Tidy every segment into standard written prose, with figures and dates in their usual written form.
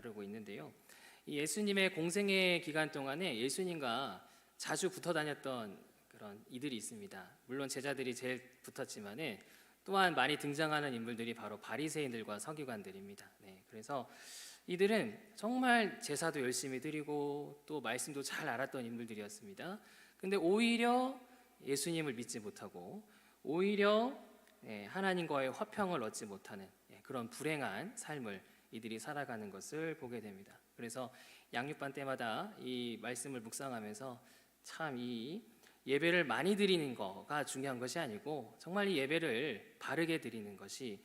그러고 있는데요. 이 예수님의 공생애 기간 동안에 예수님과 자주 붙어 다녔던 그런 이들이 있습니다. 물론 제자들이 제일 붙었지만은 또한 많이 등장하는 인물들이 바로 바리새인들과 서기관들입니다. 그래서 이들은 정말 제사도 열심히 드리고 또 말씀도 잘 알았던 인물들이었습니다. 근데 오히려 예수님을 믿지 못하고 오히려 하나님과의 화평을 얻지 못하는 그런 불행한 삶을 이들이 살아가는 것을 보게 됩니다. 그래서 양육반 때마다 이 말씀을 묵상하면서 참 이 예배를 많이 드리는 거가 중요한 것이 아니고 정말 이 예배를 바르게 드리는 것이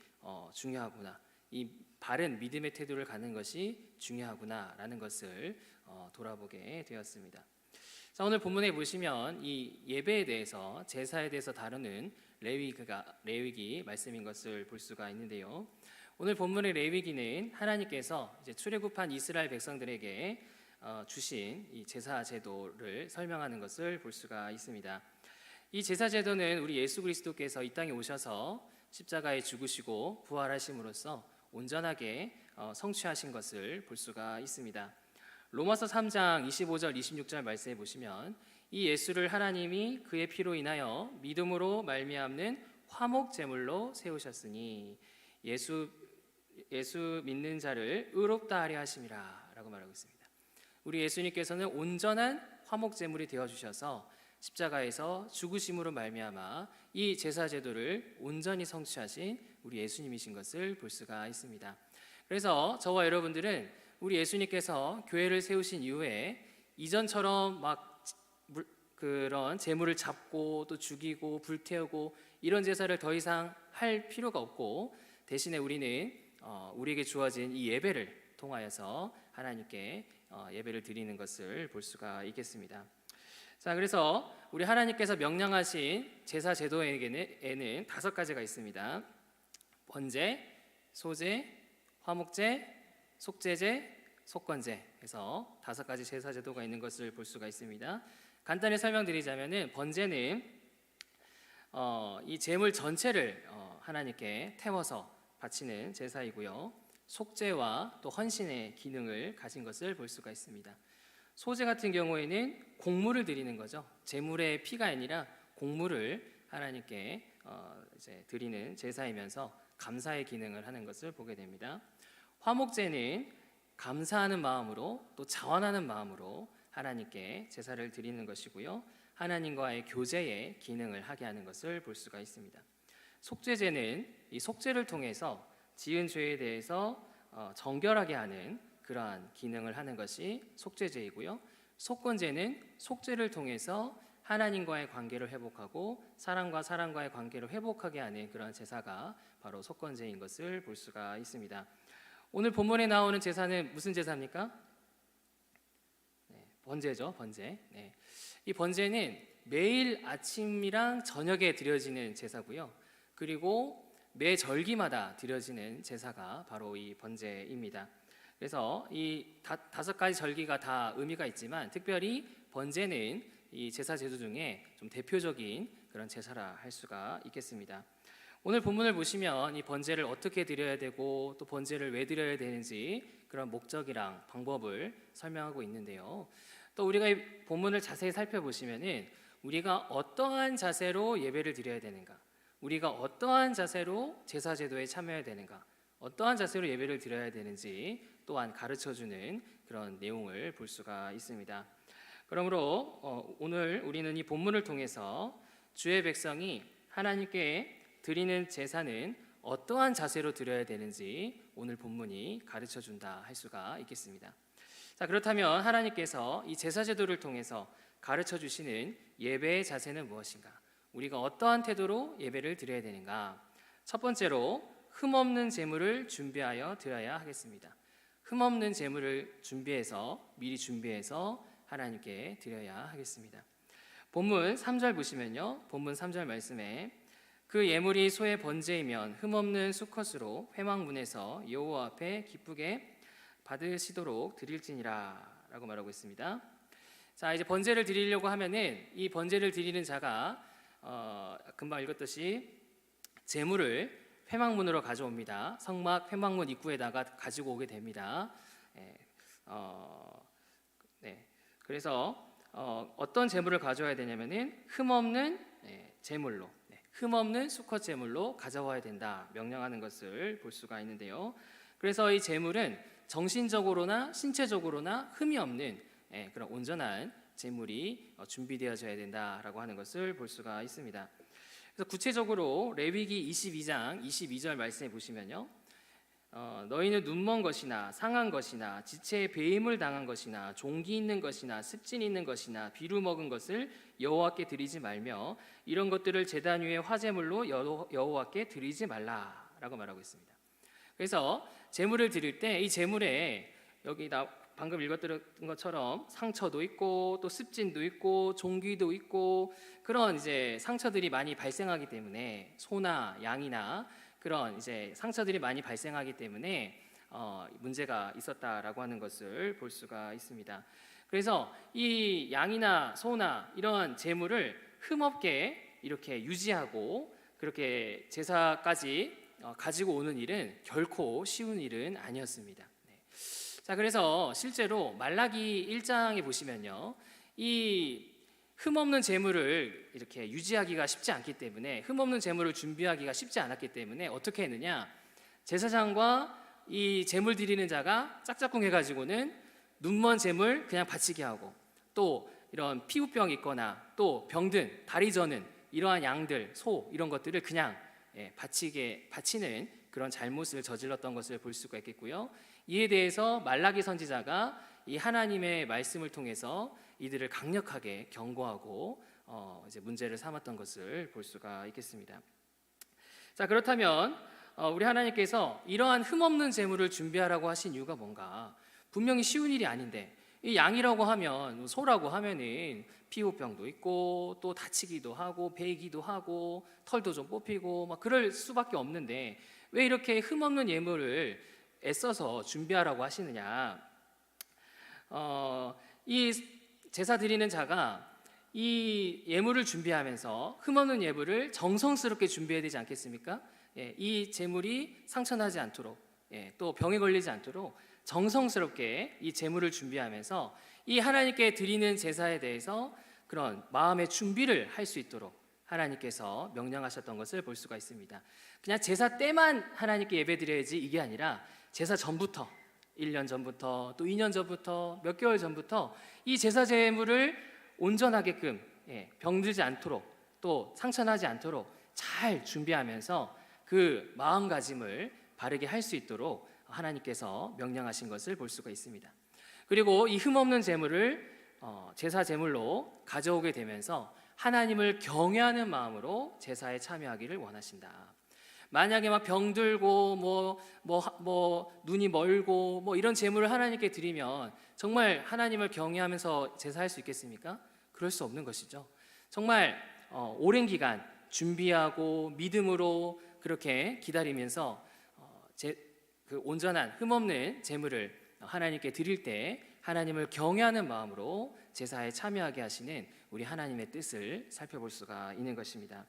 중요하구나, 이 바른 믿음의 태도를 갖는 것이 중요하구나라는 것을 돌아보게 되었습니다. 자, 오늘 본문에 보시면 이 예배에 대해서, 제사에 대해서 다루는 레위기 말씀인 것을 볼 수가 있는데요. 오늘 본문의 레위기는 하나님께서 이제 출애굽한 이스라엘 백성들에게 주신 이 제사 제도를 설명하는 것을 볼 수가 있습니다. 이 제사 제도는 우리 예수 그리스도께서 이 땅에 오셔서 십자가에 죽으시고 부활하심으로써 온전하게 성취하신 것을 볼 수가 있습니다. 로마서 3장 25절 26절 말씀해 보시면 이 예수를 하나님이 그의 피로 인하여 믿음으로 말미암는 화목 제물로 세우셨으니 예수 믿는 자를 의롭다 하려 하심이라 라고 말하고 있습니다. 우리 예수님께서는 온전한 화목 제물이 되어 주셔서 십자가에서 죽으심으로 말미암아 이 제사 제도를 온전히 성취하신 우리 예수님이신 것을 볼 수가 있습니다. 그래서 저와 여러분들은 우리 예수님께서 교회를 세우신 이후에 이전처럼 막 그런 제물을 잡고 또 죽이고 불태우고 이런 제사를 더 이상 할 필요가 없고, 대신에 우리는 우리에게 주어진 이 예배를 통하여서 하나님께 예배를 드리는 것을 볼 수가 있겠습니다. 자, 그래서 우리 하나님께서 명령하신 제사 제도에는 5가지가 있습니다. 번제, 소제, 화목제, 속제제, 속건제 해서 5가지 제사 제도가 있는 것을 볼 수가 있습니다. 간단히 설명드리자면은 번제는 이 제물 전체를 하나님께 태워서 바치는 제사이고요. 속죄와 또 헌신의 기능을 가진 것을 볼 수가 있습니다. 소제 같은 경우에는 곡물을 드리는 거죠. 제물의 피가 아니라 곡물을 하나님께 이제 드리는 제사이면서 감사의 기능을 하는 것을 보게 됩니다. 화목제는 감사하는 마음으로 또 자원하는 마음으로 하나님께 제사를 드리는 것이고요. 하나님과의 교제의 기능을 하게 하는 것을 볼 수가 있습니다. 속죄제는 이 속죄를 통해서 지은 죄에 대해서 정결하게 하는 그러한 기능을 하는 것이 속죄제이고요. 속건제는 속죄를 통해서 하나님과의 관계를 회복하고 사람과 사람과의 관계를 회복하게 하는 그러한 제사가 바로 속건제인 것을 볼 수가 있습니다. 오늘 본문에 나오는 제사는 무슨 제사입니까? 번제죠, 번제. 이 번제는 매일 아침이랑 저녁에 드려지는 제사고요. 그리고 매 절기마다 드려지는 제사가 바로 이 번제입니다. 그래서 이 5가지 절기가 다 의미가 있지만 특별히 번제는 이 제사 제도 중에 좀 대표적인 그런 제사라 할 수가 있겠습니다. 오늘 본문을 보시면 이 번제를 어떻게 드려야 되고 또 번제를 왜 드려야 되는지 그런 목적이랑 방법을 설명하고 있는데요. 또 우리가 이 본문을 자세히 살펴보시면은 우리가 어떠한 자세로 예배를 드려야 되는가, 우리가 어떠한 자세로 제사 제도에 참여해야 되는가, 어떠한 자세로 예배를 드려야 되는지 또한 가르쳐주는 그런 내용을 볼 수가 있습니다. 그러므로 오늘 우리는 이 본문을 통해서 주의 백성이 하나님께 드리는 제사는 어떠한 자세로 드려야 되는지 오늘 본문이 가르쳐준다 할 수가 있겠습니다. 자, 그렇다면 하나님께서 이 제사 제도를 통해서 가르쳐주시는 예배의 자세는 무엇인가? 우리가 어떠한 태도로 예배를 드려야 되는가? 첫 번째로 흠없는 제물을 준비하여 드려야 하겠습니다. 흠없는 제물을 미리 준비해서 하나님께 드려야 하겠습니다. 본문 3절 보시면요, 본문 3절 말씀에 그 예물이 소의 번제이면 흠없는 수컷으로 회막문에서 여호와 앞에 기쁘게 받으시도록 드릴지니라 라고 말하고 있습니다. 자, 이제 번제를 드리려고 하면은 이 번제를 드리는 자가 금방 읽었듯이 제물을 회막문으로 가져옵니다. 성막 회막문 입구에다가 가지고 오게 됩니다. 예, 네. 그래서 어떤 제물을 가져와야 되냐면은 흠없는 제물로, 흠없는 수컷 제물로 가져와야 된다 명령하는 것을 볼 수가 있는데요. 그래서 이 제물은 정신적으로나 신체적으로나 흠이 없는 그런 온전한 제물이 준비되어져야 된다라고 하는 것을 볼 수가 있습니다. 그래서 구체적으로 레위기 22장 22절 말씀해 보시면요. 너희는 눈먼 것이나 상한 것이나 지체에 배임을 당한 것이나 종기 있는 것이나 습진 있는 것이나 비루 먹은 것을 여호와께 드리지 말며 이런 것들을 제단 위에 화제물로 여호와께 드리지 말라라고 말하고 있습니다. 그래서 제물을 드릴 때 이 제물에 여기 방금 읽었던 것처럼 상처도 있고 또 습진도 있고 종기도 있고 그런 이제 상처들이 많이 발생하기 때문에 소나 양이나 그런 이제 상처들이 많이 발생하기 때문에 문제가 있었다라고 하는 것을 볼 수가 있습니다. 그래서 이 양이나 소나 이런 제물을 흠없게 이렇게 유지하고 그렇게 제사까지 가지고 오는 일은 결코 쉬운 일은 아니었습니다. 자, 그래서 실제로 말라기 1장에 보시면요, 이 흠없는 제물을 이렇게 유지하기가 쉽지 않기 때문에 흠없는 제물을 준비하기가 쉽지 않았기 때문에 어떻게 했느냐, 제사장과 이 제물 드리는 자가 짝짝꿍 해가지고는 눈먼 제물 그냥 바치게 하고 또 이런 피부병 있거나 또 병든 다리 저는 이러한 양들, 소 이런 것들을 그냥 바치는 그런 잘못을 저질렀던 것을 볼 수가 있겠고요. 이에 대해서 말라기 선지자가 이 하나님의 말씀을 통해서 이들을 강력하게 경고하고 이제 문제를 삼았던 것을 볼 수가 있겠습니다. 자, 그렇다면 우리 하나님께서 이러한 흠없는 제물을 준비하라고 하신 이유가 뭔가? 분명히 쉬운 일이 아닌데 이 양이라고 하면 소라고 하면은 피부병도 있고 또 다치기도 하고 베이기도 하고 털도 좀 뽑히고 막 그럴 수밖에 없는데 왜 이렇게 흠없는 예물을 애써서 준비하라고 하시느냐? 이 제사 드리는 자가 이 예물을 준비하면서 흠없는 예물을 정성스럽게 준비해야 되지 않겠습니까? 이 제물이 상처나지 않도록 또 병에 걸리지 않도록 정성스럽게 이 제물을 준비하면서 이 하나님께 드리는 제사에 대해서 그런 마음의 준비를 할 수 있도록 하나님께서 명령하셨던 것을 볼 수가 있습니다. 그냥 제사 때만 하나님께 예배드려야지 이게 아니라 제사 전부터 1년 전부터 또 2년 전부터 몇 개월 전부터 이 제사 제물을 온전하게끔 병들지 않도록 또 상처나지 않도록 잘 준비하면서 그 마음가짐을 바르게 할 수 있도록 하나님께서 명령하신 것을 볼 수가 있습니다. 그리고 이 흠없는 제물을 제사 제물로 가져오게 되면서 하나님을 경외하는 마음으로 제사에 참여하기를 원하신다. 만약에 막 병들고 눈이 멀고 이런 제물을 하나님께 드리면 정말 하나님을 경외하면서 제사할 수 있겠습니까? 그럴 수 없는 것이죠. 정말 오랜 기간 준비하고 믿음으로 그렇게 기다리면서 그 온전한 흠없는 제물을 하나님께 드릴 때 하나님을 경외하는 마음으로 제사에 참여하게 하시는 우리 하나님의 뜻을 살펴볼 수가 있는 것입니다.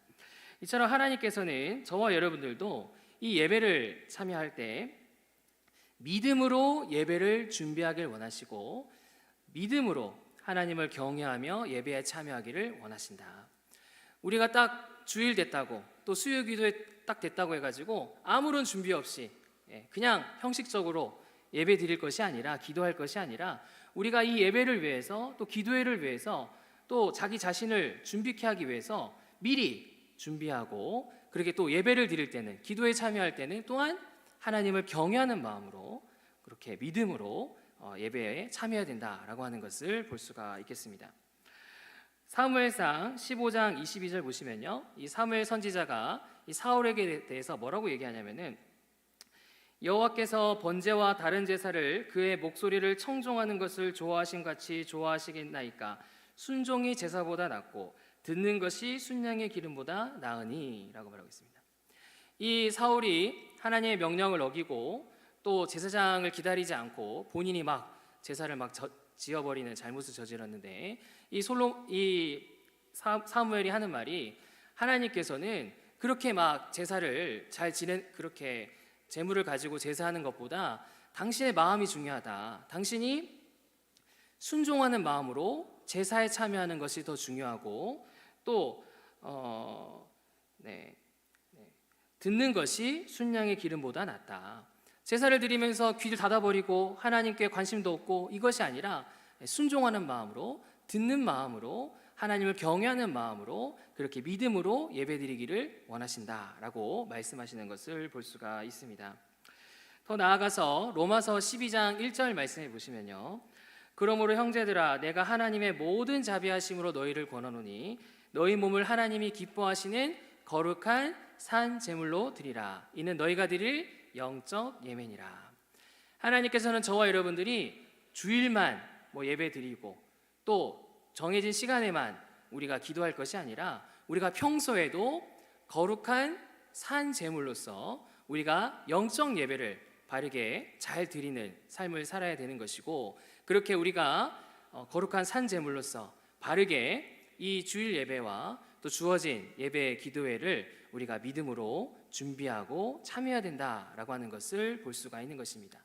이처럼 하나님께서는 저와 여러분들도 이 예배를 참여할 때 믿음으로 예배를 준비하길 원하시고 믿음으로 하나님을 경외하며 예배에 참여하기를 원하신다. 우리가 딱 주일 됐다고 또 수요 기도에 딱 됐다고 해가지고 아무런 준비 없이 그냥 형식적으로 예배 드릴 것이 아니라 기도할 것이 아니라 우리가 이 예배를 위해서 또 기도회를 위해서 또 자기 자신을 준비케 하기 위해서 미리 준비하고 그렇게 또 예배를 드릴 때는 기도에 참여할 때는 또한 하나님을 경외하는 마음으로 그렇게 믿음으로 예배에 참여해야 된다라고 하는 것을 볼 수가 있겠습니다. 사무엘상 15장 22절 보시면요, 이 사무엘 선지자가 이 사울에게 대해서 뭐라고 얘기하냐면은 여호와께서 번제와 다른 제사를 그의 목소리를 청종하는 것을 좋아하신 같이 좋아하시겠나이까 순종이 제사보다 낫고 듣는 것이 순양의 기름보다 나으니 라고 말하고 있습니다. 이 사울이 하나님의 명령을 어기고 또 제사장을 기다리지 않고 본인이 막 제사를 막 지어버리는 잘못을 저질렀는데 이 사무엘이 하는 말이 하나님께서는 그렇게 막 제사를 잘 지낸 그렇게 제물을 가지고 제사하는 것보다 당신의 마음이 중요하다. 당신이 순종하는 마음으로 제사에 참여하는 것이 더 중요하고 또 듣는 것이 순양의 기름보다 낫다. 제사를 드리면서 귀를 닫아버리고 하나님께 관심도 없고 이것이 아니라 순종하는 마음으로, 듣는 마음으로, 하나님을 경외하는 마음으로 그렇게 믿음으로 예배드리기를 원하신다라고 말씀하시는 것을 볼 수가 있습니다. 더 나아가서 로마서 12장 1절 말씀해 보시면요, 그러므로 형제들아 내가 하나님의 모든 자비하심으로 너희를 권하노니 너희 몸을 하나님이 기뻐하시는 거룩한 산 제물로 드리라. 이는 너희가 드릴 영적 예배니라. 하나님께서는 저와 여러분들이 주일만 예배 드리고 또 정해진 시간에만 우리가 기도할 것이 아니라 우리가 평소에도 거룩한 산 제물로서 우리가 영적 예배를 바르게 잘 드리는 삶을 살아야 되는 것이고, 그렇게 우리가 거룩한 산 제물로서 바르게 이 주일 예배와 또 주어진 예배 기도회를 우리가 믿음으로 준비하고 참여해야 된다라고 하는 것을 볼 수가 있는 것입니다.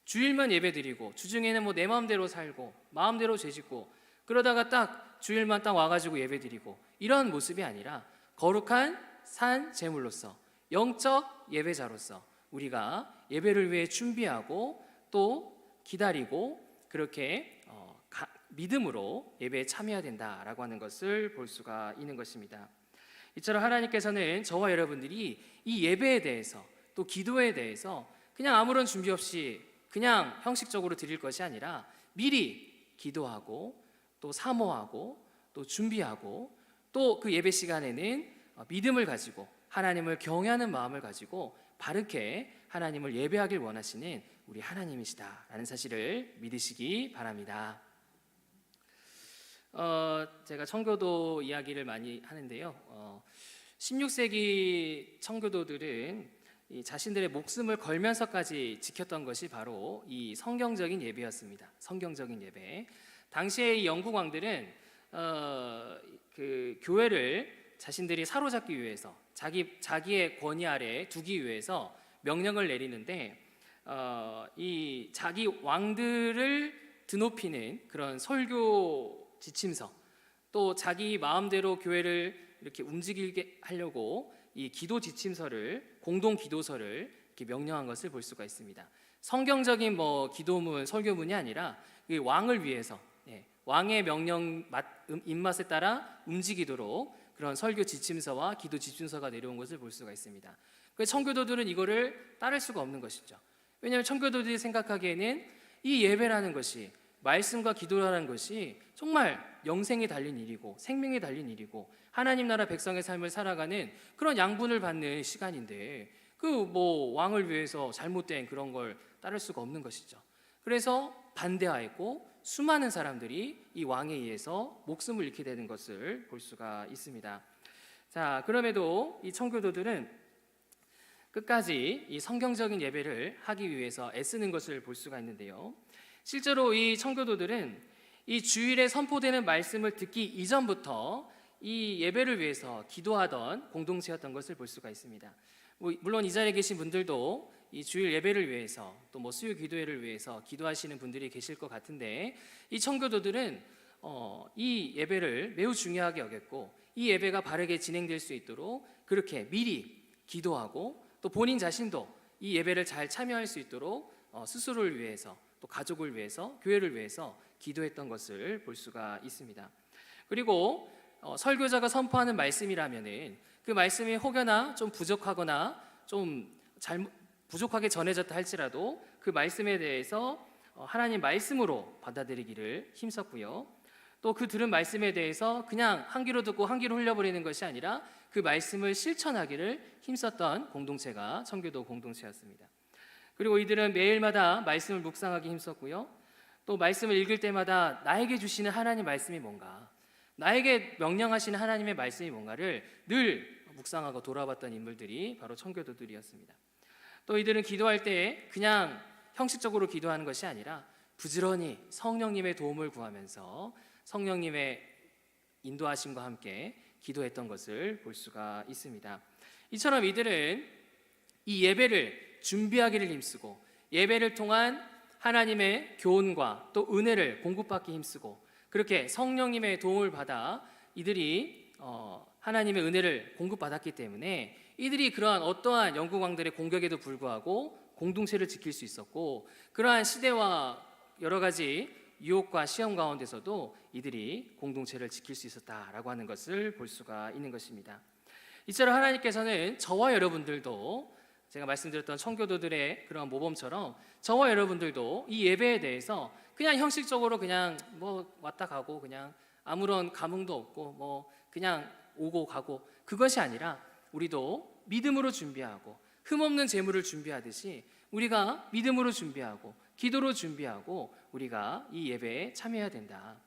주일만 예배드리고 주중에는 내 마음대로 살고 마음대로 죄짓고 그러다가 딱 주일만 딱 와가지고 예배드리고 이런 모습이 아니라 거룩한 산 제물로서 영적 예배자로서 우리가 예배를 위해 준비하고 또 기다리고 그렇게 믿음으로 예배에 참여해야 된다라고 하는 것을 볼 수가 있는 것입니다. 이처럼 하나님께서는 저와 여러분들이 이 예배에 대해서 또 기도에 대해서 그냥 아무런 준비 없이 그냥 형식적으로 드릴 것이 아니라 미리 기도하고 또 사모하고 또 준비하고 또 그 예배 시간에는 믿음을 가지고 하나님을 경외하는 마음을 가지고 바르게 하나님을 예배하길 원하시는 우리 하나님이시다라는 사실을 믿으시기 바랍니다. 제가 청교도 이야기를 많이 하는데요. 16세기 청교도들은 이 자신들의 목숨을 걸면서까지 지켰던 것이 바로 이 성경적인 예배였습니다. 성경적인 예배. 당시에 이 영국 왕들은 그 교회를 자신들이 사로잡기 위해서 자기의 권위 아래 두기 위해서 명령을 내리는데 이 자기 왕들을 드높이는 그런 설교 지침서 또 자기 마음대로 교회를 이렇게 움직이게 하려고 이 기도 지침서를 공동 기도서를 이렇게 명령한 것을 볼 수가 있습니다. 성경적인 기도문 설교문이 아니라 이 왕을 위해서 왕의 명령 입맛에 따라 움직이도록 그런 설교 지침서와 기도 지침서가 내려온 것을 볼 수가 있습니다. 그래서 청교도들은 이거를 따를 수가 없는 것이죠. 왜냐하면 청교도들이 생각하기에는 이 예배라는 것이 말씀과 기도라는 것이 정말 영생이 달린 일이고 생명이 달린 일이고 하나님 나라 백성의 삶을 살아가는 그런 양분을 받는 시간인데 왕을 위해서 잘못된 그런 걸 따를 수가 없는 것이죠. 그래서 반대하였고 수많은 사람들이 이 왕에 의해서 목숨을 잃게 되는 것을 볼 수가 있습니다. 자, 그럼에도 이 청교도들은 끝까지 이 성경적인 예배를 하기 위해서 애쓰는 것을 볼 수가 있는데요. 실제로 이 청교도들은 이 주일에 선포되는 말씀을 듣기 이전부터 이 예배를 위해서 기도하던 공동체였던 것을 볼 수가 있습니다. 물론 이 자리에 계신 분들도 이 주일 예배를 위해서 또 수요 기도회를 위해서 기도하시는 분들이 계실 것 같은데, 이 청교도들은 이 예배를 매우 중요하게 여겼고 이 예배가 바르게 진행될 수 있도록 그렇게 미리 기도하고 또 본인 자신도 이 예배를 잘 참여할 수 있도록 스스로를 위해서 또 가족을 위해서 교회를 위해서 기도했던 것을 볼 수가 있습니다. 그리고 설교자가 선포하는 말씀이라면은 그 말씀이 혹여나 좀 부족하거나 좀 부족하게 전해졌다 할지라도 그 말씀에 대해서 하나님 말씀으로 받아들이기를 힘썼고요. 또 그 들은 말씀에 대해서 그냥 한 귀로 듣고 한 귀로 흘려버리는 것이 아니라 그 말씀을 실천하기를 힘썼던 공동체가 청교도 공동체였습니다. 그리고 이들은 매일마다 말씀을 묵상하기 힘썼고요. 또 말씀을 읽을 때마다 나에게 주시는 하나님 말씀이 뭔가, 나에게 명령하시는 하나님의 말씀이 뭔가를 늘 묵상하고 돌아봤던 인물들이 바로 청교도들이었습니다. 또 이들은 기도할 때 그냥 형식적으로 기도하는 것이 아니라 부지런히 성령님의 도움을 구하면서 성령님의 인도하심과 함께 기도했던 것을 볼 수가 있습니다. 이처럼 이들은 이 예배를 준비하기를 힘쓰고 예배를 통한 하나님의 교훈과 또 은혜를 공급받기 힘쓰고 그렇게 성령님의 도움을 받아 이들이 하나님의 은혜를 공급받았기 때문에 이들이 그러한 어떠한 영국왕들의 공격에도 불구하고 공동체를 지킬 수 있었고 그러한 시대와 여러 가지 유혹과 시험 가운데서도 이들이 공동체를 지킬 수 있었다라고 하는 것을 볼 수가 있는 것입니다. 이처럼 하나님께서는 저와 여러분들도 제가 말씀드렸던 청교도들의 그런 모범처럼 저와 여러분들도 이 예배에 대해서 그냥 형식적으로 그냥 뭐 왔다 가고 그냥 아무런 감흥도 없고 뭐 그냥 오고 가고 그것이 아니라 우리도 믿음으로 준비하고 흠없는 제물을 준비하듯이 우리가 믿음으로 준비하고 기도로 준비하고 우리가 이 예배에 참여해야 된다.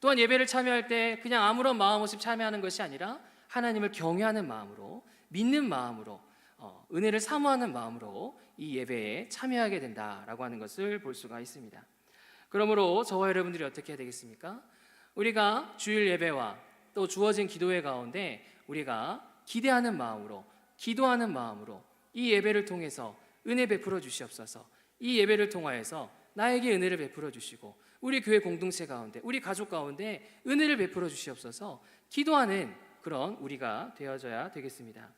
또한 예배를 참여할 때 그냥 아무런 마음 없이 참여하는 것이 아니라 하나님을 경외하는 마음으로 믿는 마음으로 은혜를 사모하는 마음으로 이 예배에 참여하게 된다라고 하는 것을 볼 수가 있습니다. 그러므로 저와 여러분들이 어떻게 해야 되겠습니까? 우리가 주일 예배와 또 주어진 기도회 가운데 우리가 기대하는 마음으로 기도하는 마음으로 이 예배를 통해서 은혜 베풀어 주시옵소서. 이 예배를 통하여서 나에게 은혜를 베풀어 주시고 우리 교회 공동체 가운데 우리 가족 가운데 은혜를 베풀어 주시옵소서. 기도하는 그런 우리가 되어져야 되겠습니다.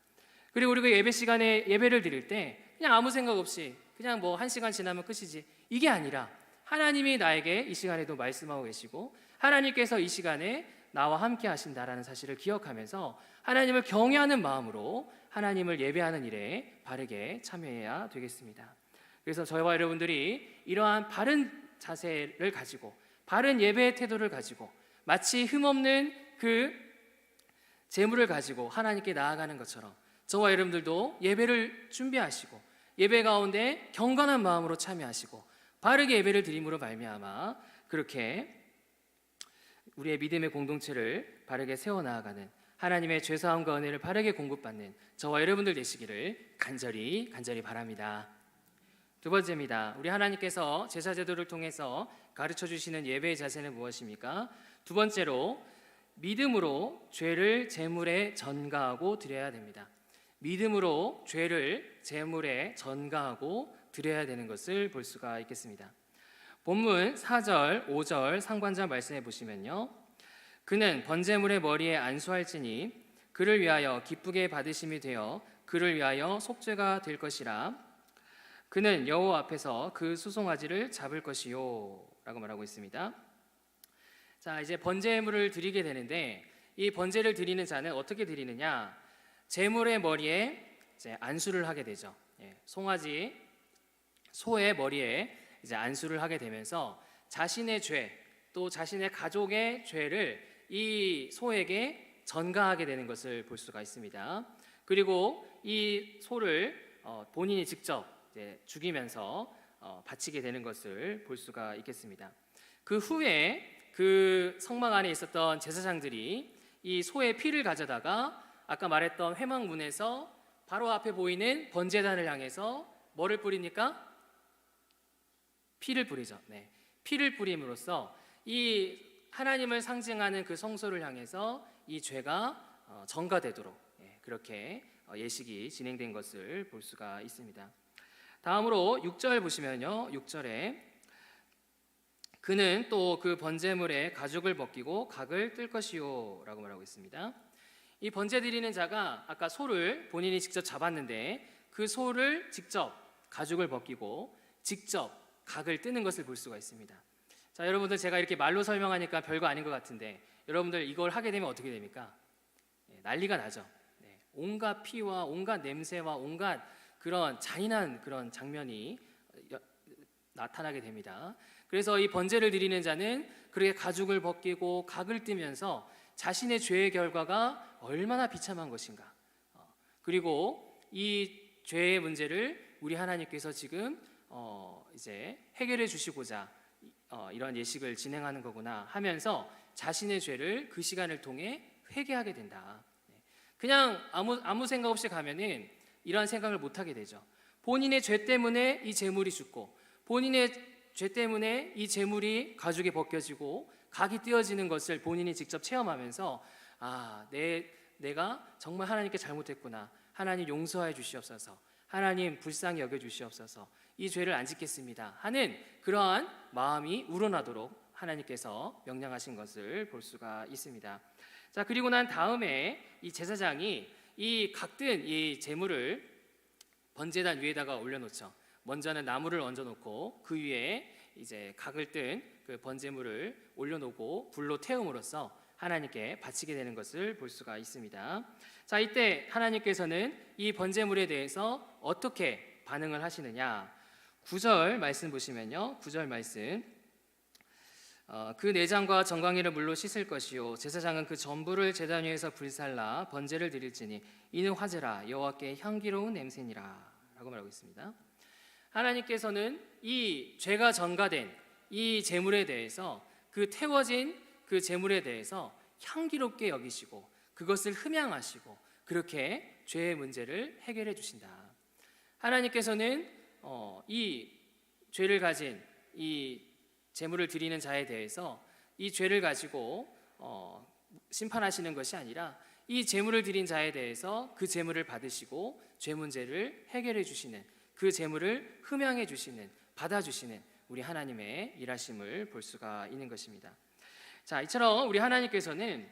그리고 우리가 예배 시간에 예배를 드릴 때 그냥 아무 생각 없이 그냥 뭐 1시간 지나면 끝이지 이게 아니라 하나님이 나에게 이 시간에도 말씀하고 계시고 하나님께서 이 시간에 나와 함께 하신다라는 사실을 기억하면서 하나님을 경외하는 마음으로 하나님을 예배하는 일에 바르게 참여해야 되겠습니다. 그래서 저와 여러분들이 이러한 바른 자세를 가지고 바른 예배의 태도를 가지고 마치 흠없는 그 재물을 가지고 하나님께 나아가는 것처럼 저와 여러분들도 예배를 준비하시고 예배 가운데 경건한 마음으로 참여하시고 바르게 예배를 드림으로 말미암아 그렇게 우리의 믿음의 공동체를 바르게 세워나가는 하나님의 죄사함과 은혜를 바르게 공급받는 저와 여러분들 되시기를 간절히 바랍니다. 두 번째입니다. 우리 하나님께서 제사 제도를 통해서 가르쳐 주시는 예배의 자세는 무엇입니까? 두 번째로 믿음으로 죄를 제물에 전가하고 드려야 됩니다. 믿음으로 죄를 제물에 전가하고 드려야 되는 것을 볼 수가 있겠습니다. 본문 4절, 5절 상관절 말씀해 보시면요. 그는 번제물의 머리에 안수할지니 그를 위하여 기쁘게 받으심이 되어 그를 위하여 속죄가 될 것이라. 그는 여호와 앞에서 그 수송아지를 잡을 것이요 라고 말하고 있습니다. 자, 이제 번제물을 드리게 되는데 이 번제를 드리는 자는 어떻게 드리느냐? 제물의 머리에 이제 안수를 하게 되죠. 송아지 소의 머리에 이제 안수를 하게 되면서 자신의 죄, 또 자신의 가족의 죄를 이 소에게 전가하게 되는 것을 볼 수가 있습니다. 그리고 이 소를 본인이 직접 이제 죽이면서 바치게 되는 것을 볼 수가 있겠습니다. 그 후에 그 성막 안에 있었던 제사장들이 이 소의 피를 가져다가 아까 말했던 회막문에서 바로 앞에 보이는 번제단을 향해서 뭐를 뿌립니까? 피를 뿌리죠. 네. 피를 뿌림으로써 이 하나님을 상징하는 그 성소를 향해서 이 죄가 전가되도록 그렇게 예식이 진행된 것을 볼 수가 있습니다. 다음으로 6절 보시면요. 6절에 그는 또 그 번제물에 가죽을 벗기고 각을 뜰 것이요 라고 말하고 있습니다. 이 번제 드리는 자가 아까 소를 본인이 직접 잡았는데 그 소를 직접 가죽을 벗기고 직접 각을 뜨는 것을 볼 수가 있습니다. 자, 여러분들 제가 이렇게 말로 설명하니까 별거 아닌 것 같은데 여러분들 이걸 하게 되면 어떻게 됩니까? 난리가 나죠. 온갖 피와 온갖 냄새와 온갖 그런 잔인한 그런 장면이 나타나게 됩니다. 그래서 이 번제를 드리는 자는 그렇게 가죽을 벗기고 각을 뜨면서 자신의 죄의 결과가 얼마나 비참한 것인가, 그리고 이 죄의 문제를 우리 하나님께서 지금 이제 해결해 주시고자 이런 예식을 진행하는 거구나 하면서 자신의 죄를 그 시간을 통해 회개하게 된다. 그냥 아무 생각 없이 가면은 이러한 생각을 못 하게 되죠. 본인의 죄 때문에 이 제물이 죽고 본인의 죄 때문에 이 제물이 가죽에 벗겨지고 각이 띄어지는 것을 본인이 직접 체험하면서 내가 정말 하나님께 잘못했구나. 하나님 용서해 주시옵소서. 하나님 불쌍히 여겨 주시옵소서. 이 죄를 안 짓겠습니다 하는 그러한 마음이 우러나도록 하나님께서 명령하신 것을 볼 수가 있습니다. 자, 그리고 난 다음에 이 제사장이 이 각든 이 제물을 번제단 위에다가 올려놓죠. 먼저는 나무를 얹어놓고 그 위에 이제 각을 뜬 그 번제물을 올려놓고 불로 태움으로써 하나님께 바치게 되는 것을 볼 수가 있습니다. 자, 이때 하나님께서는 이 번제물에 대해서 어떻게 반응을 하시느냐? 9절 말씀 보시면요, 9절 말씀, 그 내장과 정강이를 물로 씻을 것이요 제사장은 그 전부를 제단 위에서 불살라 번제를 드릴지니 이는 화제라 여호와께 향기로운 냄새니라 라고 말하고 있습니다. 하나님께서는 이 죄가 전가된 이 제물에 대해서, 그 태워진 그 제물에 대해서 향기롭게 여기시고 그것을 흠양하시고 그렇게 죄의 문제를 해결해 주신다. 하나님께서는 이 죄를 가진 이 제물을 드리는 자에 대해서 이 죄를 가지고 심판하시는 것이 아니라 이 제물을 드린 자에 대해서 그 제물을 받으시고 죄 문제를 해결해 주시는, 그 제물을 흠양해 주시는, 받아주시는 우리 하나님의 일하심을 볼 수가 있는 것입니다. 자, 이처럼 우리 하나님께서는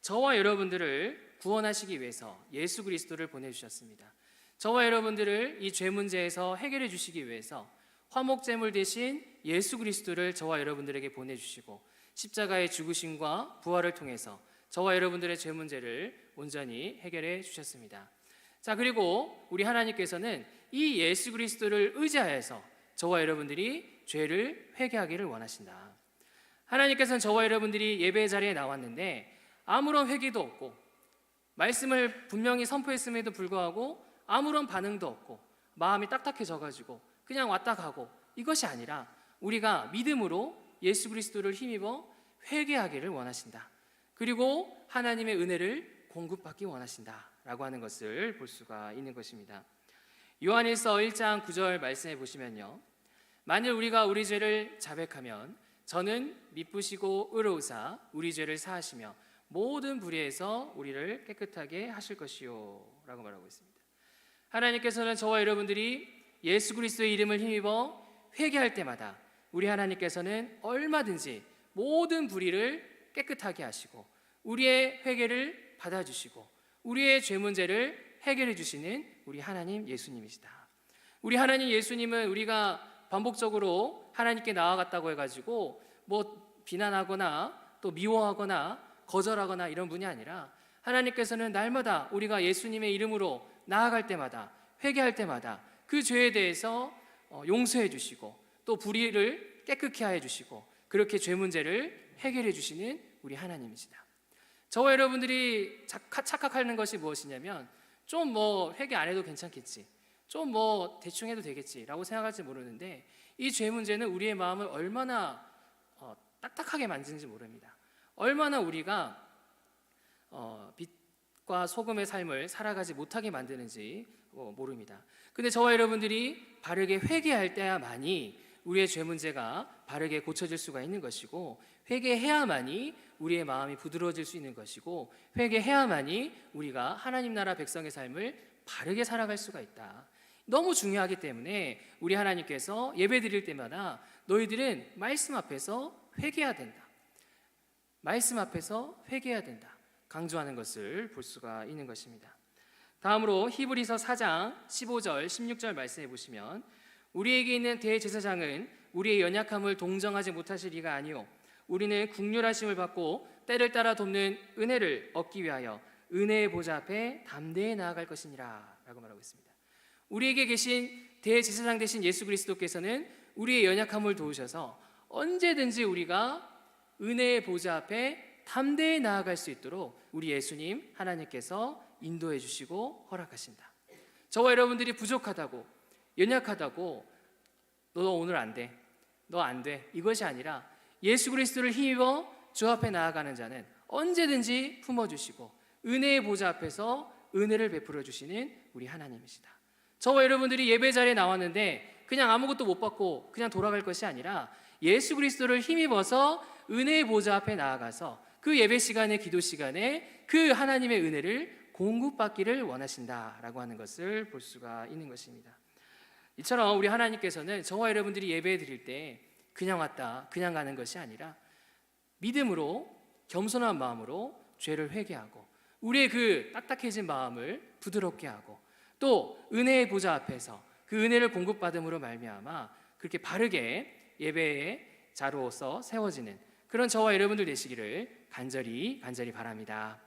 저와 여러분들을 구원하시기 위해서 예수 그리스도를 보내주셨습니다. 저와 여러분들을 이 죄 문제에서 해결해 주시기 위해서 화목제물 대신 예수 그리스도를 저와 여러분들에게 보내주시고 십자가의 죽으심과 부활을 통해서 저와 여러분들의 죄 문제를 온전히 해결해 주셨습니다. 자, 그리고 우리 하나님께서는 이 예수 그리스도를 의지하여서 저와 여러분들이 죄를 회개하기를 원하신다. 하나님께서는 저와 여러분들이 예배 자리에 나왔는데 아무런 회개도 없고 말씀을 분명히 선포했음에도 불구하고 아무런 반응도 없고 마음이 딱딱해져가지고 그냥 왔다 가고, 이것이 아니라 우리가 믿음으로 예수 그리스도를 힘입어 회개하기를 원하신다. 그리고 하나님의 은혜를 공급받기 원하신다 라고 하는 것을 볼 수가 있는 것입니다. 요한일서 1장 9절 말씀해 보시면요, 만일 우리가 우리 죄를 자백하면 저는 미쁘시고 의로우사 우리 죄를 사하시며 모든 불의에서 우리를 깨끗하게 하실 것이요 라고 말하고 있습니다. 하나님께서는 저와 여러분들이 예수 그리스도의 이름을 힘입어 회개할 때마다 우리 하나님께서는 얼마든지 모든 불의를 깨끗하게 하시고 우리의 회개를 받아주시고 우리의 죄 문제를 해결해 주시는 우리 하나님 예수님이시다. 우리 하나님 예수님은 우리가 반복적으로 하나님께 나아갔다고 해가지고 뭐 비난하거나 또 미워하거나 거절하거나 이런 분이 아니라 하나님께서는 날마다 우리가 예수님의 이름으로 나아갈 때마다, 회개할 때마다 그 죄에 대해서 용서해 주시고 또 불의를 깨끗게 하여 주시고 그렇게 죄 문제를 해결해 주시는 우리 하나님이시다. 저와 여러분들이 착각하는 것이 무엇이냐면 좀 뭐 회개 안 해도 괜찮겠지, 좀 뭐 대충 해도 되겠지라고 생각할지 모르는데 이 죄 문제는 우리의 마음을 얼마나 딱딱하게 만드는지 모릅니다. 얼마나 우리가 빛과 소금의 삶을 살아가지 못하게 만드는지 모릅니다. 근데 저와 여러분들이 바르게 회개할 때야만이 우리의 죄 문제가 바르게 고쳐질 수가 있는 것이고, 회개해야만이 우리의 마음이 부드러워질 수 있는 것이고, 회개해야만이 우리가 하나님 나라 백성의 삶을 바르게 살아갈 수가 있다. 너무 중요하기 때문에 우리 하나님께서 예배 드릴 때마다 너희들은 말씀 앞에서 회개해야 된다, 말씀 앞에서 회개해야 된다 강조하는 것을 볼 수가 있는 것입니다. 다음으로 히브리서 4장 15절 16절 말씀해 보시면, 우리에게 있는 대제사장은 우리의 연약함을 동정하지 못하실 이가 아니요 우리는 긍휼하심을 받고 때를 따라 돕는 은혜를 얻기 위하여 은혜의 보좌 앞에 담대히 나아갈 것이니라 라고 말하고 있습니다. 우리에게 계신 대제사장 되신 예수 그리스도께서는 우리의 연약함을 도우셔서 언제든지 우리가 은혜의 보좌 앞에 담대히 나아갈 수 있도록 우리 예수님 하나님께서 인도해 주시고 허락하신다. 저와 여러분들이 부족하다고, 연약하다고, 너 오늘 안 돼, 너 안 돼, 이것이 아니라 예수 그리스도를 힘입어 주 앞에 나아가는 자는 언제든지 품어주시고 은혜의 보좌 앞에서 은혜를 베풀어 주시는 우리 하나님이시다. 저와 여러분들이 예배 자리에 나왔는데 그냥 아무것도 못 받고 그냥 돌아갈 것이 아니라 예수 그리스도를 힘입어서 은혜의 보좌 앞에 나아가서 그 예배 시간에, 기도 시간에 그 하나님의 은혜를 공급받기를 원하신다라고 하는 것을 볼 수가 있는 것입니다. 이처럼 우리 하나님께서는 저와 여러분들이 예배 드릴 때 그냥 왔다 그냥 가는 것이 아니라 믿음으로 겸손한 마음으로 죄를 회개하고 우리의 그 딱딱해진 마음을 부드럽게 하고 또 은혜의 보좌 앞에서 그 은혜를 공급받음으로 말미암아 그렇게 바르게 예배의 자로서 세워지는 그런 저와 여러분들 되시기를 간절히 바랍니다.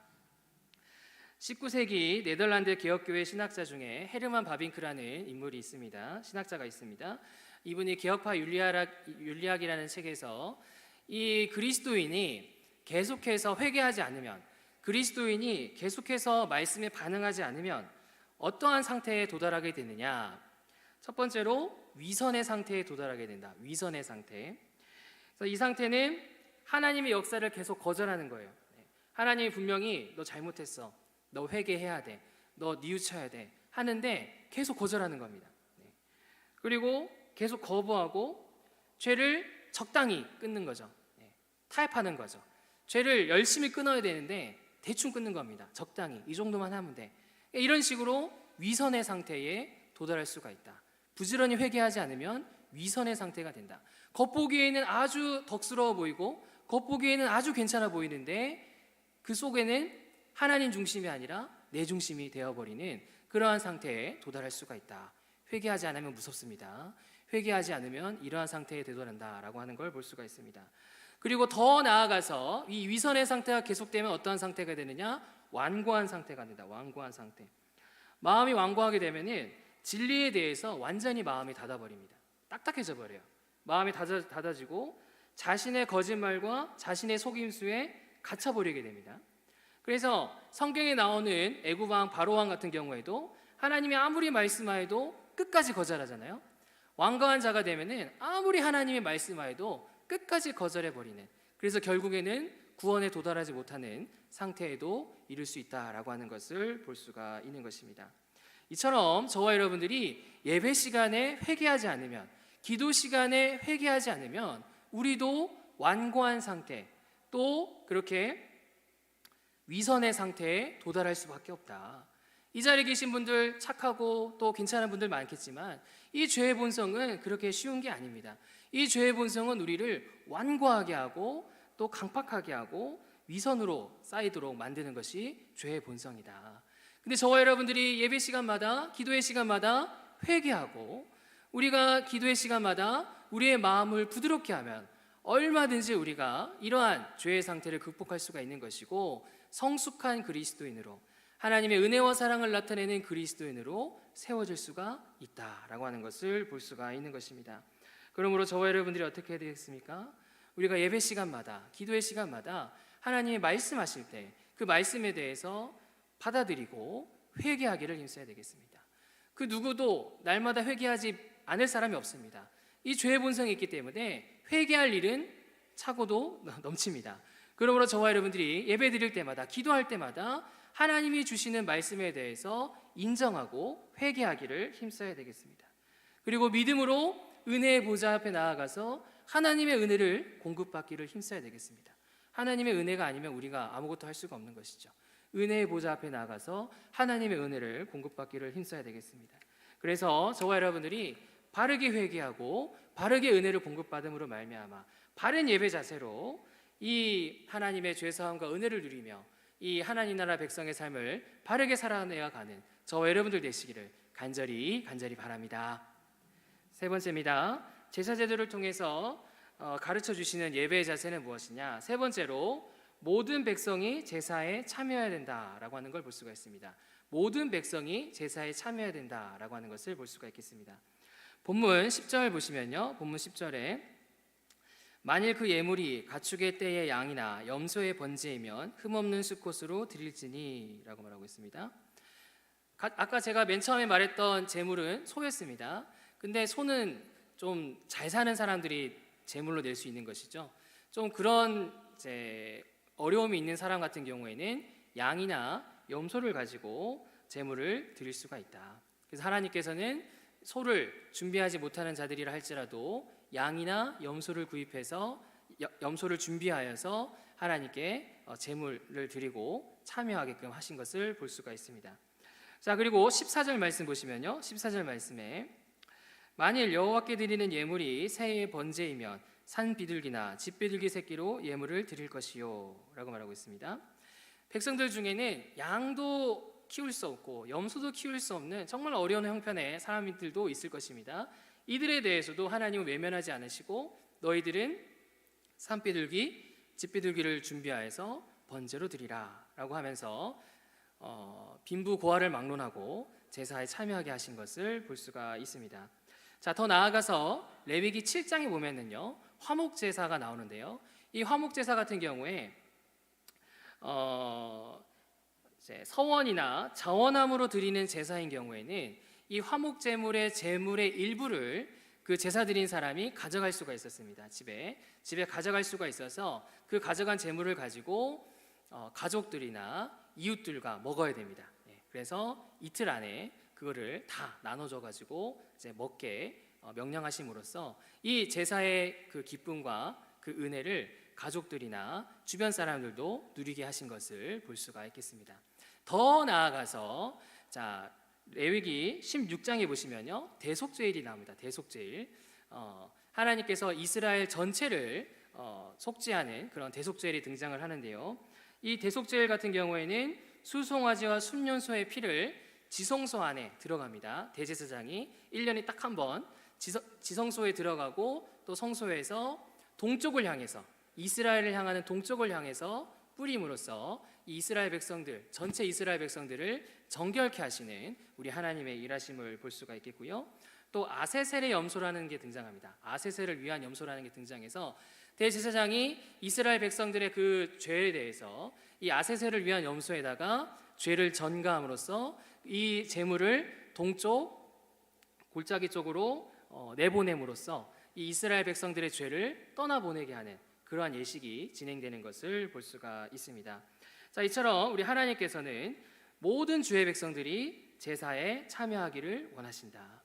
19세기 네덜란드 개혁교회 신학자 중에 헤르만 바빙크라는 인물이 있습니다. 신학자가 있습니다. 이분이 개혁파 윤리학이라는 책에서 이 그리스도인이 계속해서 회개하지 않으면, 그리스도인이 계속해서 말씀에 반응하지 않으면 어떠한 상태에 도달하게 되느냐? 첫 번째로 위선의 상태에 도달하게 된다. 위선의 상태. 그래서 이 상태는 하나님의 역사를 계속 거절하는 거예요. 하나님이 분명히 너 잘못했어, 너 회개해야 돼, 너 뉘우쳐야 돼 하는데 계속 거절하는 겁니다. 그리고 계속 거부하고 죄를 적당히 끊는 거죠. 타협하는 거죠. 죄를 열심히 끊어야 되는데 대충 끊는 겁니다. 적당히 이 정도만 하면 돼. 이런 식으로 위선의 상태에 도달할 수가 있다. 부지런히 회개하지 않으면 위선의 상태가 된다. 겉보기에는 아주 덕스러워 보이고 겉보기에는 아주 괜찮아 보이는데 그 속에는 하나님 중심이 아니라 내 중심이 되어버리는 그러한 상태에 도달할 수가 있다. 회개하지 않으면 무섭습니다. 회개하지 않으면 이러한 상태에 도달한다라고 하는 걸 볼 수가 있습니다. 그리고 더 나아가서 이 위선의 상태가 계속되면 어떠한 상태가 되느냐? 완고한 상태가 된다. 완고한 상태. 마음이 완고하게 되면은 진리에 대해서 완전히 마음이 닫아버립니다. 딱딱해져 버려요. 마음이 닫아지고 자신의 거짓말과 자신의 속임수에 갇혀버리게 됩니다. 그래서 성경에 나오는 애굽왕 바로왕 같은 경우에도 하나님이 아무리 말씀하여도 끝까지 거절하잖아요. 완고한 자가 되면은 아무리 하나님이 말씀하여도 끝까지 거절해버리는, 그래서 결국에는 구원에 도달하지 못하는 상태에도 이를 수 있다라고 하는 것을 볼 수가 있는 것입니다. 이처럼 저와 여러분들이 예배 시간에 회개하지 않으면, 기도 시간에 회개하지 않으면 우리도 완고한 상태, 또 그렇게 위선의 상태에 도달할 수밖에 없다. 이 자리에 계신 분들 착하고 또 괜찮은 분들 많겠지만 이 죄의 본성은 그렇게 쉬운 게 아닙니다. 이 죄의 본성은 우리를 완고하게 하고 또 강팍하게 하고 위선으로 쌓이도록 만드는 것이 죄의 본성이다. 근데 저와 여러분들이 예배 시간마다, 기도의 시간마다 회개하고 우리가 기도의 시간마다 우리의 마음을 부드럽게 하면 얼마든지 우리가 이러한 죄의 상태를 극복할 수가 있는 것이고 성숙한 그리스도인으로, 하나님의 은혜와 사랑을 나타내는 그리스도인으로 세워질 수가 있다라고 하는 것을 볼 수가 있는 것입니다. 그러므로 저와 여러분들이 어떻게 해야 되겠습니까? 우리가 예배 시간마다, 기도의 시간마다 하나님이 말씀하실 때 그 말씀에 대해서 받아들이고 회개하기를 힘써야 되겠습니다. 그 누구도 날마다 회개하지 않을 사람이 없습니다. 이 죄의 본성이 있기 때문에 회개할 일은 차고도 넘칩니다. 그러므로 저와 여러분들이 예배 드릴 때마다, 기도할 때마다 하나님이 주시는 말씀에 대해서 인정하고 회개하기를 힘써야 되겠습니다. 그리고 믿음으로 은혜의 보좌 앞에 나아가서 하나님의 은혜를 공급받기를 힘써야 되겠습니다. 하나님의 은혜가 아니면 우리가 아무것도 할 수가 없는 것이죠. 은혜의 보좌 앞에 나아가서 하나님의 은혜를 공급받기를 힘써야 되겠습니다. 그래서 저와 여러분들이 바르게 회개하고 바르게 은혜를 공급받음으로 말미암아 바른 예배 자세로 이 하나님의 죄사함과 은혜를 누리며 이 하나님 나라 백성의 삶을 바르게 살아내어 가는 저와 여러분들 되시기를 간절히 바랍니다. 세 번째입니다. 제사 제도를 통해서 가르쳐 주시는 예배의 자세는 무엇이냐? 세 번째로 모든 백성이 제사에 참여해야 된다라고 하는 걸 볼 수가 있습니다. 모든 백성이 제사에 참여해야 된다라고 하는 것을 볼 수가 있겠습니다. 본문 10절 보시면요. 본문 10절에 만일 그 예물이 가축의 떼의 양이나 염소의 번제이면 흠없는 수컷으로 드릴지니 라고 말하고 있습니다. 아까 제가 맨 처음에 말했던 제물은 소였습니다. 근데 소는 좀 잘 사는 사람들이 제물로 낼 수 있는 것이죠. 좀 그런 어려움이 있는 사람 같은 경우에는 양이나 염소를 가지고 제물을 드릴 수가 있다. 그래서 하나님께서는 소를 준비하지 못하는 자들이라 할지라도 양이나 염소를 구입해서 염소를 준비하여서 하나님께 제물을 드리고 참여하게끔 하신 것을 볼 수가 있습니다. 자, 그리고 14절 말씀 보시면요. 14절 말씀에 만일 여호와께 드리는 예물이 새의 번제이면 산 비둘기나 집 비둘기 새끼로 예물을 드릴 것이요 라고 말하고 있습니다. 백성들 중에는 양도 키울 수 없고 염소도 키울 수 없는 정말 어려운 형편의 사람들도 있을 것입니다. 이들에 대해서도 하나님은 외면하지 않으시고 너희들은 산비둘기, 집비둘기를 준비하여서 번제로 드리라 라고 하면서 빈부고아를 막론하고 제사에 참여하게 하신 것을 볼 수가 있습니다. 자, 더 나아가서 레위기 7장에 보면은요 화목제사가 나오는데요, 이 화목제사 같은 경우에 이제 서원이나 자원함으로 드리는 제사인 경우에는 이 화목제물의 제물의 일부를 그 제사 드린 사람이 가져갈 수가 있었습니다. 집에 가져갈 수가 있어서 그 가져간 제물을 가지고 가족들이나 이웃들과 먹어야 됩니다. 그래서 이틀 안에 그거를 다 나눠줘 가지고 이제 먹게 명령하심으로써 이 제사의 그 기쁨과 그 은혜를 가족들이나 주변 사람들도 누리게 하신 것을 볼 수가 있겠습니다. 더 나아가서 자, 레위기 16장에 보시면요 대속죄일이 나옵니다. 대속죄일. 하나님께서 이스라엘 전체를 속죄하는 그런 대속죄일이 등장을 하는데요, 이 대속죄일 같은 경우에는 수송아지와 순년소의 피를 지성소 안에 들어갑니다. 대제사장이 1년에 딱 한 번 지성소에 들어가고 또 성소에서 동쪽을 향해서, 이스라엘을 향하는 동쪽을 향해서 뿌림으로써 이 이스라엘 백성들, 전체 이스라엘 백성들을 정결케 하시는 우리 하나님의 일하심을 볼 수가 있겠고요. 또 아세셀의 염소라는 게 등장합니다. 아세셀을 위한 염소라는 게 등장해서 대제사장이 이스라엘 백성들의 그 죄에 대해서 이 아세셀을 위한 염소에다가 죄를 전가함으로써 이 제물을 동쪽 골짜기 쪽으로 내보냄으로써 이 이스라엘 백성들의 죄를 떠나보내게 하는 그러한 예식이 진행되는 것을 볼 수가 있습니다. 자, 이처럼 우리 하나님께서는 모든 주의 백성들이 제사에 참여하기를 원하신다.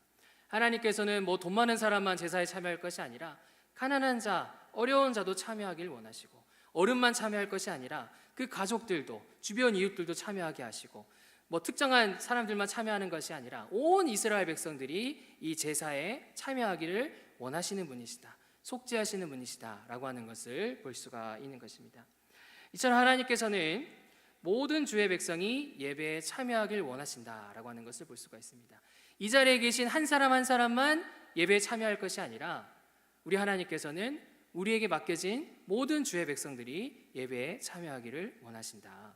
하나님께서는 뭐 돈 많은 사람만 제사에 참여할 것이 아니라 가난한 자, 어려운 자도 참여하기를 원하시고, 어른만 참여할 것이 아니라 그 가족들도, 주변 이웃들도 참여하게 하시고, 뭐 특정한 사람들만 참여하는 것이 아니라 온 이스라엘 백성들이 이 제사에 참여하기를 원하시는 분이시다, 속죄하시는 분이시다라고 하는 것을 볼 수가 있는 것입니다. 이처럼 하나님께서는 모든 주의 백성이 예배에 참여하길 원하신다라고 하는 것을 볼 수가 있습니다. 이 자리에 계신 한 사람 한 사람만 예배에 참여할 것이 아니라 우리 하나님께서는 우리에게 맡겨진 모든 주의 백성들이 예배에 참여하기를 원하신다.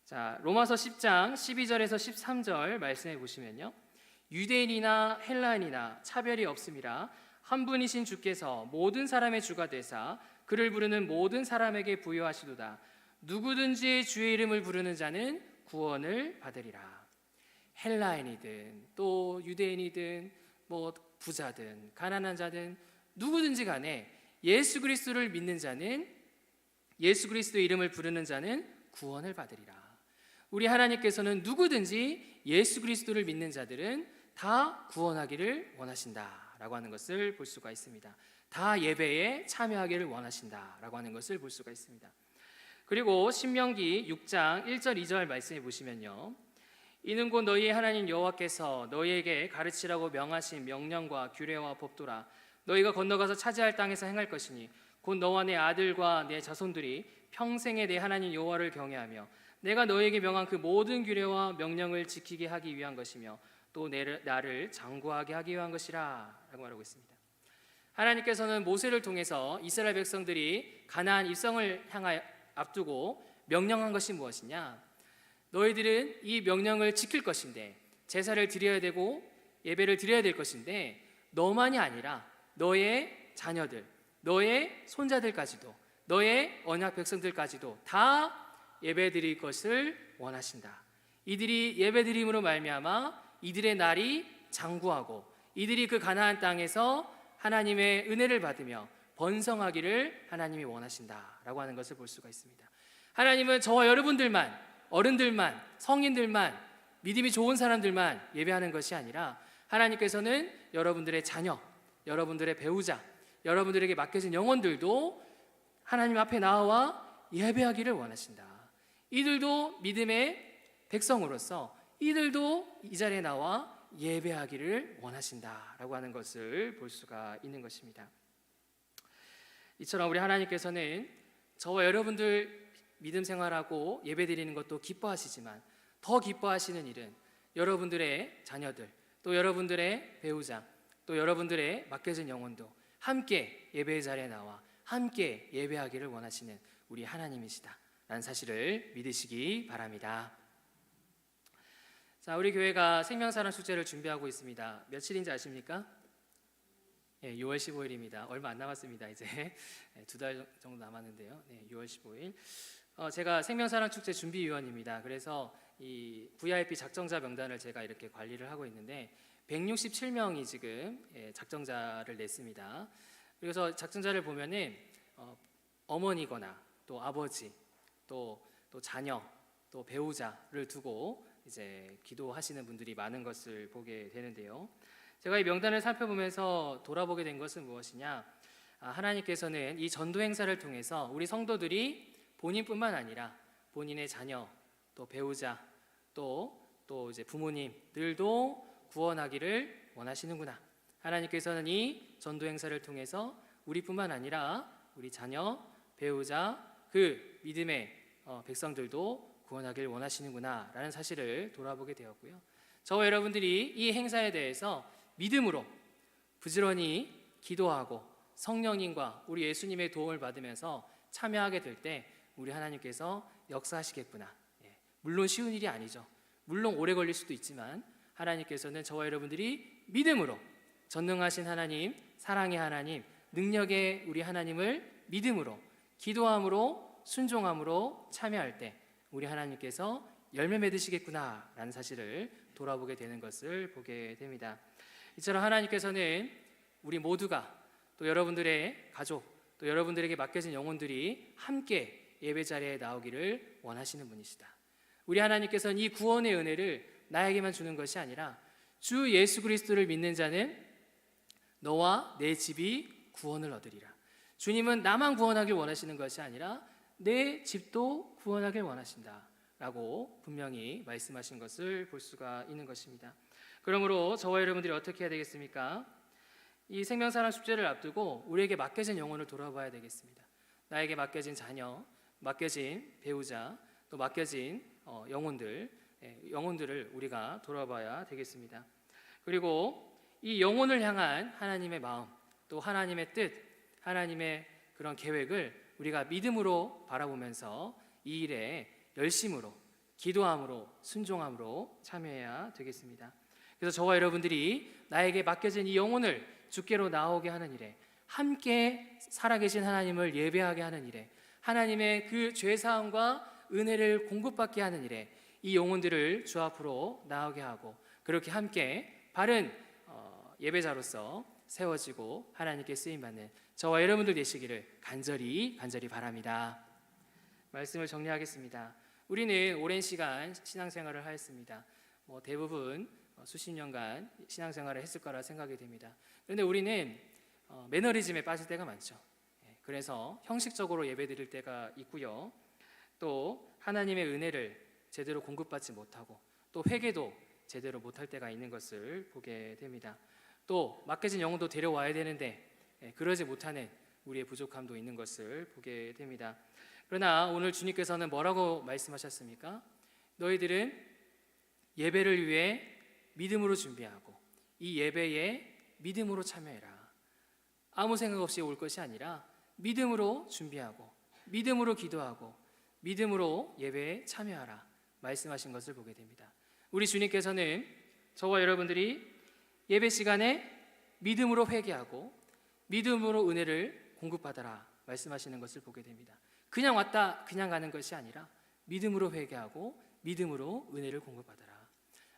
자, 로마서 10장 12절에서 13절 말씀해 보시면요, 유대인이나 헬라인이나 차별이 없음이라 한 분이신 주께서 모든 사람의 주가 되사 그를 부르는 모든 사람에게 부여하시도다. 누구든지 주의 이름을 부르는 자는 구원을 받으리라. 헬라인이든 또 유대인이든 뭐 부자든 가난한 자든 누구든지 간에 예수 그리스도를 믿는 자는, 예수 그리스도의 이름을 부르는 자는 구원을 받으리라. 우리 하나님께서는 누구든지 예수 그리스도를 믿는 자들은 다 구원하기를 원하신다라고 하는 것을 볼 수가 있습니다. 다 예배에 참여하기를 원하신다라고 하는 것을 볼 수가 있습니다. 그리고 신명기 6장 1절 2절 말씀해 보시면요, 이는 곧 너희의 하나님 여호와께서 너희에게 가르치라고 명하신 명령과 규례와 법도라. 너희가 건너가서 차지할 땅에서 행할 것이니 곧 너와 내 아들과 내 자손들이 평생에 내 하나님 여호와를 경외하며 내가 너희에게 명한 그 모든 규례와 명령을 지키게 하기 위한 것이며 또 나를 장구하게 하기 위한 것이라 라고 말하고 있습니다. 하나님께서는 모세를 통해서 이스라엘 백성들이 가나안 입성을 향하여 앞두고 명령한 것이 무엇이냐? 너희들은 이 명령을 지킬 것인데, 제사를 드려야 되고 예배를 드려야 될 것인데, 너만이 아니라 너의 자녀들, 너의 손자들까지도, 너의 언약 백성들까지도 다 예배 드릴 것을 원하신다. 이들이 예배 드림으로 말미암아 이들의 날이 장구하고 이들이 그 가나안 땅에서 하나님의 은혜를 받으며 번성하기를 하나님이 원하신다라고 하는 것을 볼 수가 있습니다. 하나님은 저와 여러분들만, 어른들만, 성인들만, 믿음이 좋은 사람들만 예배하는 것이 아니라 하나님께서는 여러분들의 자녀, 여러분들의 배우자, 여러분들에게 맡겨진 영혼들도 하나님 앞에 나와 예배하기를 원하신다. 이들도 믿음의 백성으로서 이들도 이 자리에 나와 예배하기를 원하신다라고 하는 것을 볼 수가 있는 것입니다. 이처럼 우리 하나님께서는 저와 여러분들 믿음 생활하고 예배드리는 것도 기뻐하시지만 더 기뻐하시는 일은 여러분들의 자녀들, 또 여러분들의 배우자, 또 여러분들의 맡겨진 영혼도 함께 예배의 자리에 나와 함께 예배하기를 원하시는 우리 하나님이시다라는 사실을 믿으시기 바랍니다. 자, 우리 교회가 생명사랑 축제를 준비하고 있습니다. 며칠인지 아십니까? 6월 15일입니다. 얼마 안 남았습니다. 이제 2달 정도 남았는데요. 6월 15일. 제가 생명사랑 축제 준비위원입니다. 그래서 이 VIP 작정자 명단을 제가 이렇게 관리를 하고 있는데 167명이 지금 작정자를 냈습니다. 그래서 작정자를 보면은 어머니거나 또 아버지, 또 자녀, 또 배우자를 두고 이제 기도하시는 분들이 많은 것을 보게 되는데요. 제가 이 명단을 살펴보면서 돌아보게 된 것은 무엇이냐? 하나님께서는 이 전도 행사를 통해서 우리 성도들이 본인뿐만 아니라 본인의 자녀, 또 배우자, 또 이제 부모님들도 구원하기를 원하시는구나. 하나님께서는 이 전도 행사를 통해서 우리뿐만 아니라 우리 자녀, 배우자, 그 믿음의 백성들도 구원하기를 원하시는구나 라는 사실을 돌아보게 되었고요. 저와 여러분들이 이 행사에 대해서 믿음으로 부지런히 기도하고 성령님과 우리 예수님의 도움을 받으면서 참여하게 될 때 우리 하나님께서 역사하시겠구나. 물론 쉬운 일이 아니죠. 물론 오래 걸릴 수도 있지만 하나님께서는 저와 여러분들이 믿음으로 전능하신 하나님, 사랑의 하나님, 능력의 우리 하나님을 믿음으로 기도함으로 순종함으로 참여할 때 우리 하나님께서 열매 맺으시겠구나 라는 사실을 돌아보게 되는 것을 보게 됩니다. 이처럼 하나님께서는 우리 모두가 또 여러분들의 가족 또 여러분들에게 맡겨진 영혼들이 함께 예배 자리에 나오기를 원하시는 분이시다. 우리 하나님께서는 이 구원의 은혜를 나에게만 주는 것이 아니라 주 예수 그리스도를 믿는 자는 너와 내 집이 구원을 얻으리라. 주님은 나만 구원하길 원하시는 것이 아니라 내 집도 구원하길 원하신다 라고 분명히 말씀하신 것을 볼 수가 있는 것입니다. 그러므로 저와 여러분들이 어떻게 해야 되겠습니까? 이 생명사랑 축제를 앞두고 우리에게 맡겨진 영혼을 돌아봐야 되겠습니다. 나에게 맡겨진 자녀, 맡겨진 배우자, 또 맡겨진 영혼들을 우리가 돌아봐야 되겠습니다. 그리고 이 영혼을 향한 하나님의 마음, 또 하나님의 뜻, 하나님의 그런 계획을 우리가 믿음으로 바라보면서 이 일에 열심으로 기도함으로 순종함으로 참여해야 되겠습니다. 그래서 저와 여러분들이 나에게 맡겨진 이 영혼을 주께로 나오게 하는 일에 함께 살아계신 하나님을 예배하게 하는 일에 하나님의 그 죄사함과 은혜를 공급받게 하는 일에 이 영혼들을 주 앞으로 나오게 하고 그렇게 함께 바른 예배자로서 세워지고 하나님께 쓰임받는 저와 여러분들 되시기를 간절히 바랍니다. 말씀을 정리하겠습니다. 우리는 오랜 시간 신앙생활을 하였습니다. 대부분 수십 년간 신앙생활을 했을 거라 생각이 됩니다. 그런데 우리는 매너리즘에 빠질 때가 많죠. 그래서 형식적으로 예배드릴 때가 있고요. 또 하나님의 은혜를 제대로 공급받지 못하고 또 회개도 제대로 못할 때가 있는 것을 보게 됩니다. 또 맡겨진 영혼도 데려와야 되는데 그러지 못하는 우리의 부족함도 있는 것을 보게 됩니다. 그러나 오늘 주님께서는 뭐라고 말씀하셨습니까? 너희들은 예배를 위해 믿음으로 준비하고 이 예배에 믿음으로 참여해라. 아무 생각 없이 올 것이 아니라 믿음으로 준비하고 믿음으로 기도하고 믿음으로 예배에 참여하라 말씀하신 것을 보게 됩니다. 우리 주님께서는 저와 여러분들이 예배 시간에 믿음으로 회개하고 믿음으로 은혜를 공급받아라 말씀하시는 것을 보게 됩니다. 그냥 왔다 그냥 가는 것이 아니라 믿음으로 회개하고 믿음으로 은혜를 공급받아라.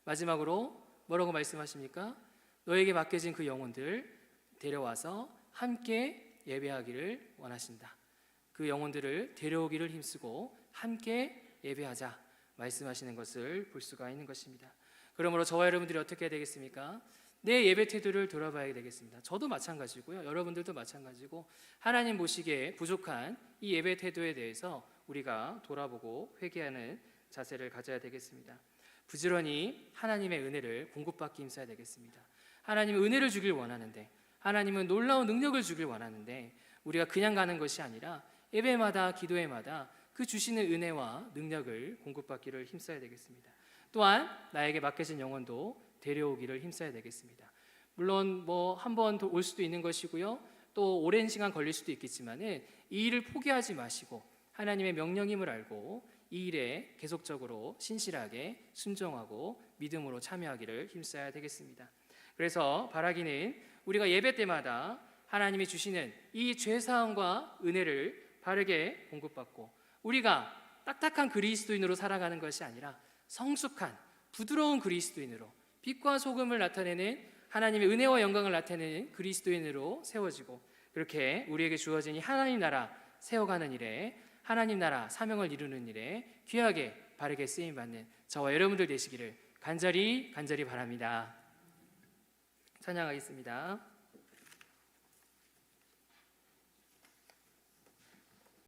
마지막으로 뭐라고 말씀하십니까? 너에게 맡겨진 그 영혼들 데려와서 함께 예배하기를 원하신다. 그 영혼들을 데려오기를 힘쓰고 함께 예배하자 말씀하시는 것을 볼 수가 있는 것입니다. 그러므로 저와 여러분들이 어떻게 해야 되겠습니까? 내 예배 태도를 돌아봐야 되겠습니다. 저도 마찬가지고요. 여러분들도 마찬가지고 하나님 보시기에 부족한 이 예배 태도에 대해서 우리가 돌아보고 회개하는 자세를 가져야 되겠습니다. 부지런히 하나님의 은혜를 공급받기 힘써야 되겠습니다. 하나님은 은혜를 주길 원하는데, 하나님은 놀라운 능력을 주길 원하는데, 우리가 그냥 가는 것이 아니라 예배마다 기도회마다 그 주시는 은혜와 능력을 공급받기를 힘써야 되겠습니다. 또한 나에게 맡겨진 영혼도 데려오기를 힘써야 되겠습니다. 물론 한 번 올 수도 있는 것이고요, 또 오랜 시간 걸릴 수도 있겠지만은 이 일을 포기하지 마시고 하나님의 명령임을 알고 이 일에 계속적으로 신실하게 순종하고 믿음으로 참여하기를 힘써야 되겠습니다. 그래서 바라기는 우리가 예배 때마다 하나님이 주시는 이 죄사함과 은혜를 바르게 공급받고 우리가 딱딱한 그리스도인으로 살아가는 것이 아니라 성숙한 부드러운 그리스도인으로, 빛과 소금을 나타내는 하나님의 은혜와 영광을 나타내는 그리스도인으로 세워지고, 그렇게 우리에게 주어진 이 하나님 나라 세워가는 일에, 하나님 나라 사명을 이루는 일에 귀하게 바르게 쓰임받는 저와 여러분들 되시기를 간절히 바랍니다. 찬양하겠습니다.